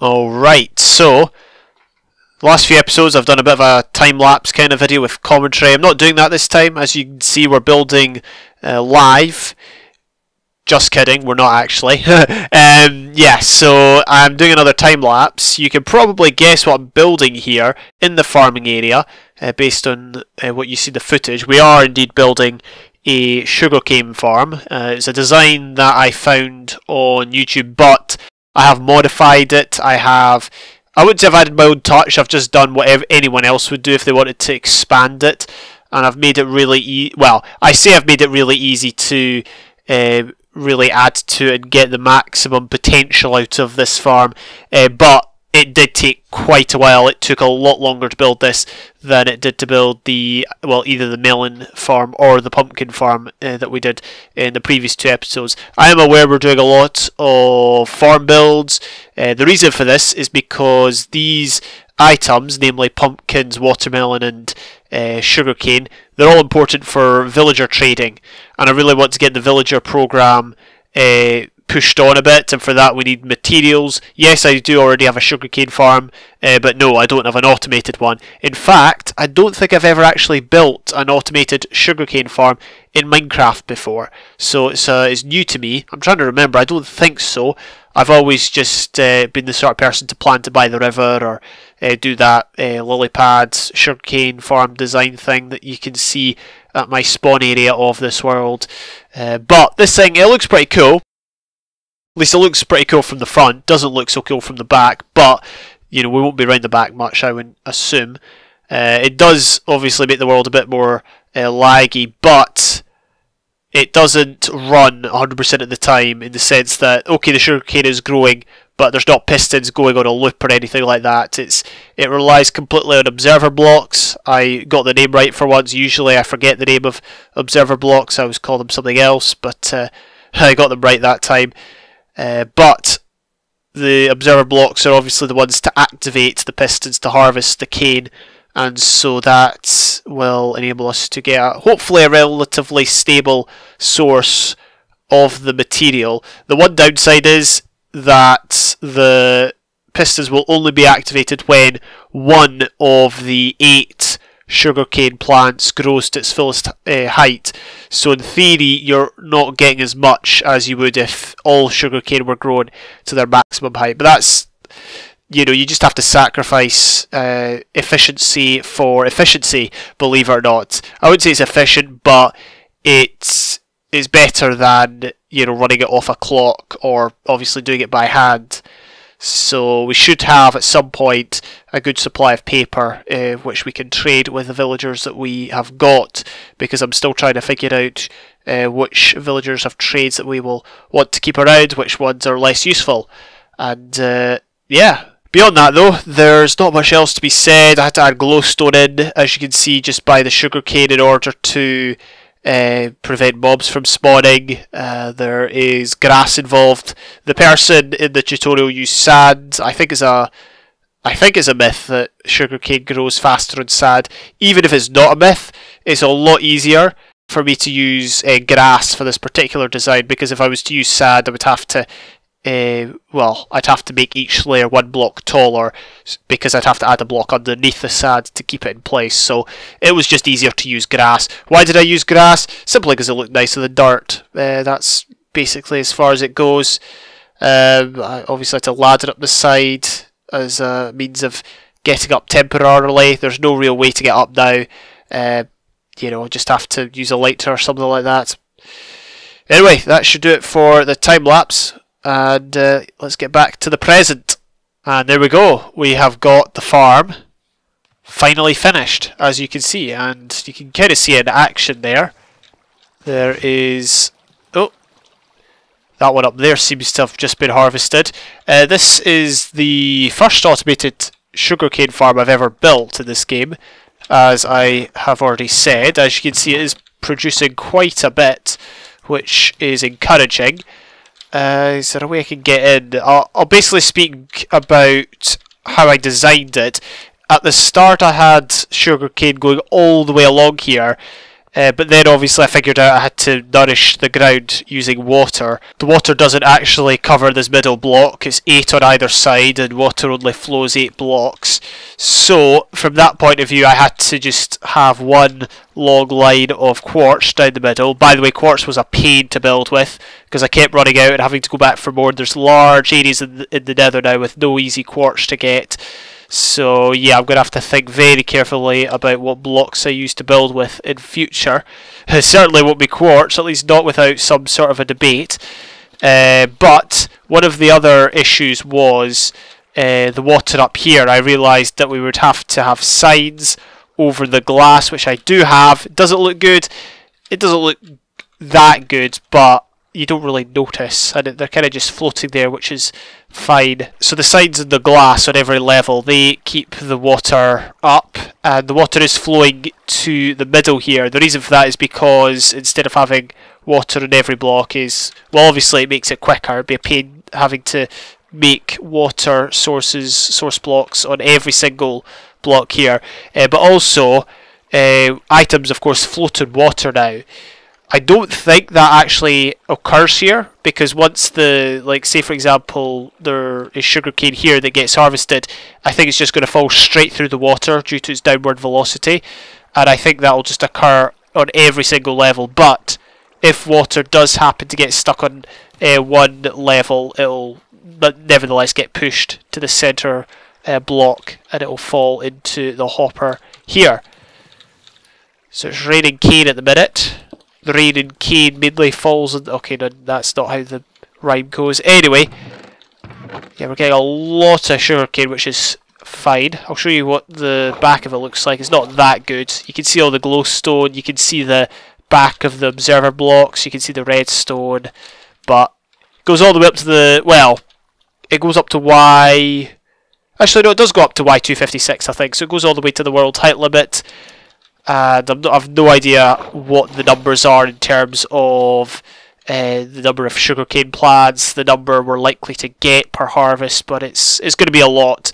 Alright, so the last few episodes I've done a bit of a time-lapse kind of video with commentary. I'm not doing that this time. As you can see, we're building live. Just kidding, we're not actually. Yeah, so I'm doing another time-lapse. You can probably guess what I'm building here in the farming area based on what you see in the footage. We are indeed building a sugarcane farm. It's a design that I found on YouTube, but I have modified it. I wouldn't say I've added my own touch. I've just done whatever anyone else would do if they wanted to expand it, and I've made it really well, I say I've made it really easy to really add to and get the maximum potential out of this farm, but it did take quite a while. It took a lot longer to build this than it did to build either the melon farm or the pumpkin farm that we did in the previous two episodes. I am aware we're doing a lot of farm builds. The reason for this is because these items, namely pumpkins, watermelon and sugarcane, they're all important for villager trading, and I really want to get the villager program pushed on a bit, and for that we need materials. Yes, I do already have a sugarcane farm, but no, I don't have an automated one. In fact, I don't think I've ever actually built an automated sugarcane farm in Minecraft before, so it's new to me. I'm trying to remember, I don't think so. I've always just been the sort of person to plant it by the river, or do that lily pads sugarcane farm design thing that you can see at my spawn area of this world. But this thing, it looks pretty cool. At least it looks pretty cool from the front. Doesn't look so cool from the back, but you know, we won't be around the back much, I would assume. It does obviously make the world a bit more laggy, but it doesn't run 100% of the time, in the sense that, okay, the sugarcane is growing, but there's not pistons going on a loop or anything like that. It relies completely on observer blocks. I got the name right for once. Usually I forget the name of observer blocks. I always call them something else, but I got them right that time. But the observer blocks are obviously the ones to activate the pistons to harvest the cane, and so that will enable us to get hopefully a relatively stable source of the material. The one downside is that the pistons will only be activated when one of the 8 sugarcane plants grows to its fullest height. So in theory, you're not getting as much as you would if all sugarcane were grown to their maximum height. But that's, you know, you just have to sacrifice efficiency for efficiency, believe it or not. I wouldn't say it's efficient, but it's better than, you know, running it off a clock or obviously doing it by hand. So we should have at some point a good supply of paper which we can trade with the villagers that we have got, because I'm still trying to figure out which villagers have trades that we will want to keep around, which ones are less useful. And yeah, beyond that though, there's not much else to be said. I had to add glowstone in, as you can see, just by the sugarcane in order to prevent mobs from spawning. There is grass involved. The person in the tutorial used sand. I think it's a myth that sugarcane grows faster on sand. Even if it's not a myth, it's a lot easier for me to use grass for this particular design, because if I was to use sand, I would have to I'd have to make each layer 1 block taller, because I'd have to add a block underneath the sand to keep it in place. So it was just easier to use grass. Why did I use grass? Simply because it looked nicer than dirt. That's basically as far as it goes. I obviously had to ladder up the side as a means of getting up temporarily. There's no real way to get up now. You know, just have to use a lighter or something like that. Anyway, that should do it for the time lapse. And let's get back to the present. And there we go, we have got the farm finally finished, as you can see, and you can kind of see it in action there. There is, oh, that one up there seems to have just been harvested. This is the first automated sugarcane farm I've ever built in this game, as I have already said. As you can see, it is producing quite a bit, which is encouraging. Is there a way I can get in? I'll basically speak about how I designed it. At the start I had sugarcane going all the way along here, But then obviously I figured out I had to nourish the ground using water. The water doesn't actually cover this middle block, it's 8 on either side and water only flows 8 blocks. So from that point of view I had to just have one long line of quartz down the middle. By the way, quartz was a pain to build with because I kept running out and having to go back for more. There's large areas in the nether now with no easy quartz to get. So yeah, I'm going to have to think very carefully about what blocks I use to build with in future. It certainly won't be quartz, at least not without some sort of a debate. But one of the other issues was the water up here. I realised that we would have to have signs over the glass, which I do have. It doesn't look good. It doesn't look that good, but you don't really notice, and they're kind of just floating there, which is fine. So the signs in the glass on every level, they keep the water up, and the water is flowing to the middle here. The reason for that is because instead of having water in every block is, well, obviously it makes it quicker. It'd be a pain having to make water source blocks on every single block here, but also items of course float in water now. I don't think that actually occurs here, because once the, like say for example there is sugarcane here that gets harvested, I think it's just going to fall straight through the water due to its downward velocity, and I think that will just occur on every single level. But if water does happen to get stuck on one level, it'll nevertheless get pushed to the centre block and it will fall into the hopper here. So it's raining cane at the minute. The rain in cane mainly falls in... Okay, no, that's not how the rhyme goes. Anyway, yeah, we're getting a lot of sugarcane, which is fine. I'll show you what the back of it looks like. It's not that good. You can see all the glowstone, you can see the back of the observer blocks, you can see the redstone, but it goes all the way up to the... Well, it goes up to Y... Actually, no, it does go up to Y256, I think, so it goes all the way to the world height limit. And I've no idea what the numbers are in terms of the number of sugarcane plants, the number we're likely to get per harvest, but it's going to be a lot.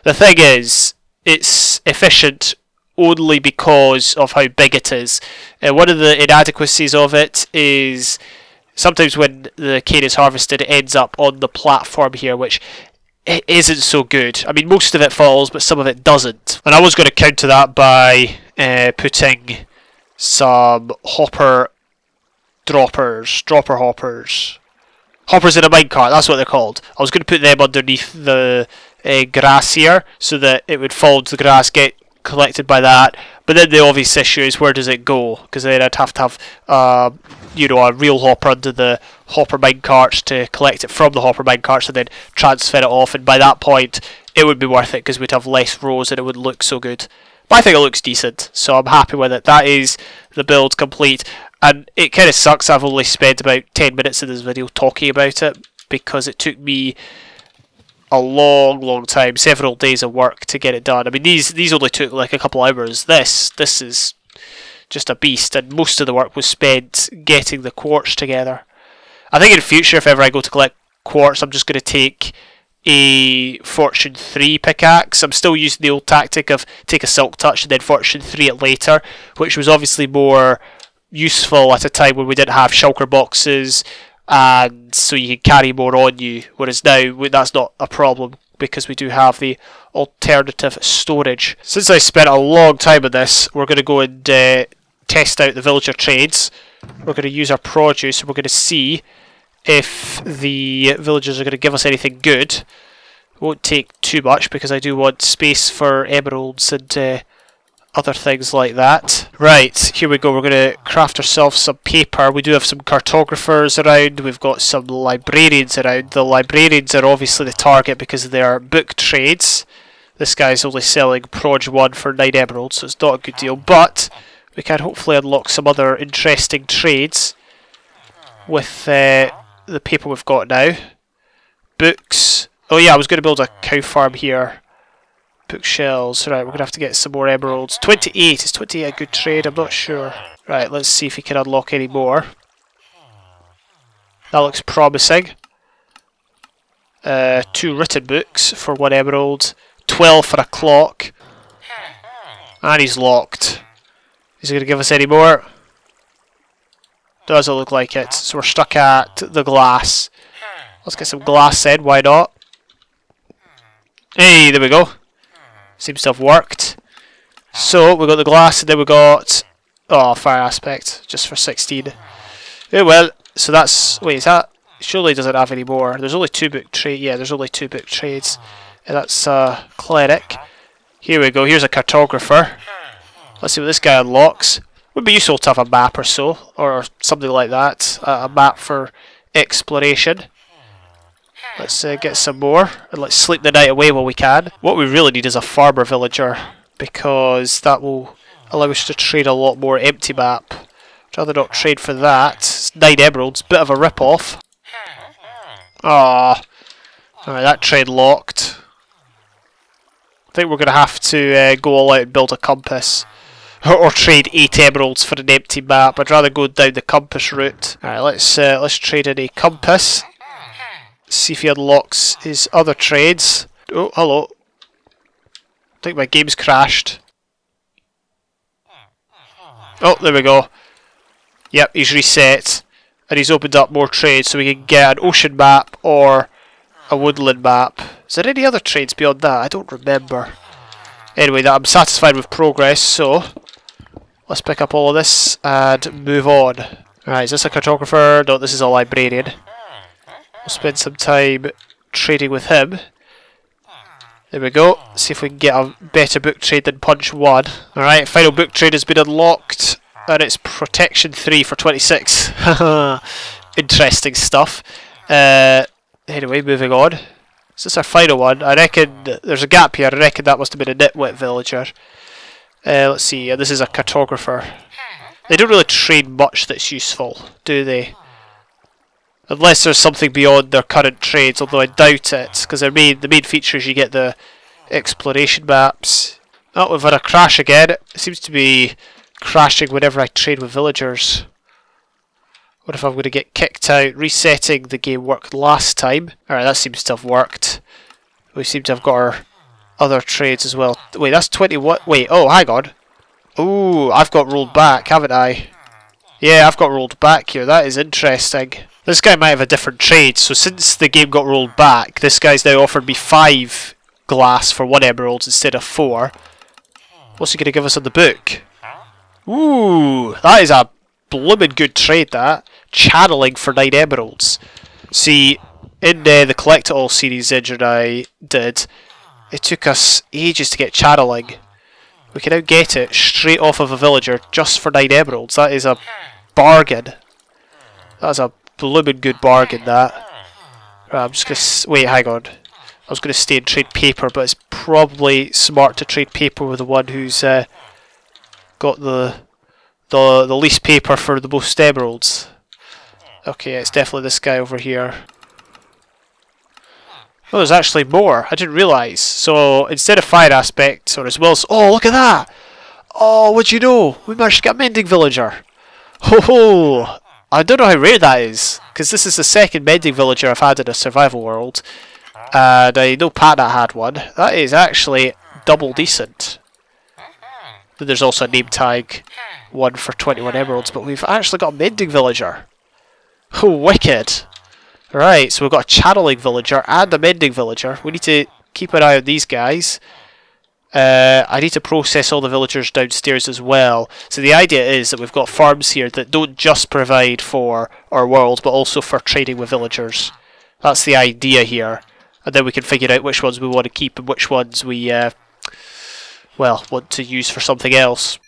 The thing is, it's efficient only because of how big it is. One of the inadequacies of it is sometimes when the cane is harvested, it ends up on the platform here, which it isn't so good. I mean, most of it falls, but some of it doesn't. And I was going to counter that by putting some dropper hoppers in a minecart, that's what they're called. I was going to put them underneath the grass here, so that it would fall into the grass, get collected by that. But then the obvious issue is, where does it go? Because then I'd have to have you know, a real hopper under the hopper minecarts to collect it from the hopper minecarts and then transfer it off, and by that point it would be worth it because we'd have less rows and it wouldn't look so good. But I think it looks decent, so I'm happy with it. That is the build complete, and it kind of sucks I've only spent about 10 minutes in this video talking about it, because it took me a long time, several days of work to get it done. I mean, these only took like a couple hours. This is just a beast, and most of the work was spent getting the quartz together. I think in future, if ever I go to collect quartz, I'm just going to take a Fortune 3 pickaxe. I'm still using the old tactic of take a Silk Touch and then Fortune 3 it later, which was obviously more useful at a time when we didn't have shulker boxes, and so you can carry more on you, whereas now that's not a problem because we do have the alternative storage. Since I spent a long time on this, we're going to go and test out the villager trades. We're going to use our produce and we're going to see if the villagers are going to give us anything good. It won't take too much because I do want space for emeralds and other things like that. Right, here we go. We're going to craft ourselves some paper. We do have some cartographers around. We've got some librarians around. The librarians are obviously the target because they are book trades. This guy's only selling Proj 1 for 9 emeralds, so it's not a good deal. But we can hopefully unlock some other interesting trades with the paper we've got now. Books. Oh yeah, I was going to build a cow farm here. Bookshelves. Right, we're going to have to get some more emeralds. 28. Is 28 a good trade? I'm not sure. Right, let's see if we can unlock any more. That looks promising. 2 written books for 1 emerald. 12 for a clock. And he's locked. Is he going to give us any more? Doesn't look like it. So we're stuck at the glass. Let's get some glass then, why not? Hey, there we go. Seems to have worked. So, we got the glass and then we got... Oh, fire aspect, just for 16. Oh well, so that's... Wait, is that... Surely doesn't have any more. There's only 2 book trades. Yeah, there's only 2 book trades. And that's cleric. Here we go, here's a cartographer. Let's see what this guy unlocks. Would be useful to have a map or so, or something like that. A map for exploration. Let's get some more, and let's sleep the night away while we can. What we really need is a farmer villager, because that will allow us to trade a lot more empty map. I'd rather not trade for that. It's 9 emeralds, bit of a rip-off. Ah, alright, that trade locked. I think we're going to have to go all out and build a compass. Or trade 8 emeralds for an empty map. I'd rather go down the compass route. Alright, let's trade in a compass. See if he unlocks his other trades. Oh, hello. I think my game's crashed. Oh, there we go. Yep, he's reset. And he's opened up more trades so we can get an ocean map or a woodland map. Is there any other trades beyond that? I don't remember. Anyway, I'm satisfied with progress, so let's pick up all of this and move on. Alright, is this a cartographer? No, this is a librarian. We'll spend some time trading with him. There we go. See if we can get a better book trade than Punch 1. Alright, final book trade has been unlocked. And it's Protection 3 for 26. Interesting stuff. Anyway, moving on. Is this our final one? I reckon there's a gap here. I reckon that must have been a nitwit villager. Let's see. This is a cartographer. They don't really trade much that's useful, do they? Unless there's something beyond their current trades, although I doubt it, because the main feature is you get the exploration maps. Oh, we've had a crash again. It seems to be crashing whenever I trade with villagers. What if I'm going to get kicked out? Resetting the game worked last time. Alright, that seems to have worked. We seem to have got our other trades as well. Wait, that's 21. Wait, oh, hang on. Ooh, I've got rolled back, haven't I? Yeah, I've got rolled back here. That is interesting. This guy might have a different trade. So since the game got rolled back, this guy's now offered me 5 glass for 1 emerald instead of 4. What's he going to give us on the book? Ooh, that is a blooming good trade, that. Channeling for 9 emeralds. See, in the Collect It All series engine I did, it took us ages to get channeling. We can now get it straight off of a villager just for 9 emeralds. That is a bargain. That is a blooming good bargain, that. Right, I'm just going to... Wait, hang on. I was going to stay and trade paper, but it's probably smart to trade paper with the one who's got the least paper for the most emeralds. Okay, it's definitely this guy over here. Oh, there's actually more. I didn't realise. So instead of fire aspect, or as well as... Oh, look at that! Oh, what'd you know? We managed to get a mending villager. Ho ho! I don't know how rare that is, because this is the second mending villager I've had in a survival world. And I know Patna had one. That is actually double decent. Then there's also a name tag one for 21 emeralds, but we've actually got a mending villager. Oh, wicked! Right, so we've got a channeling villager and a mending villager. We need to keep an eye on these guys. I need to process all the villagers downstairs as well. So the idea is that we've got farms here that don't just provide for our world, but also for trading with villagers. That's the idea here. And then we can figure out which ones we want to keep and which ones we, well, want to use for something else.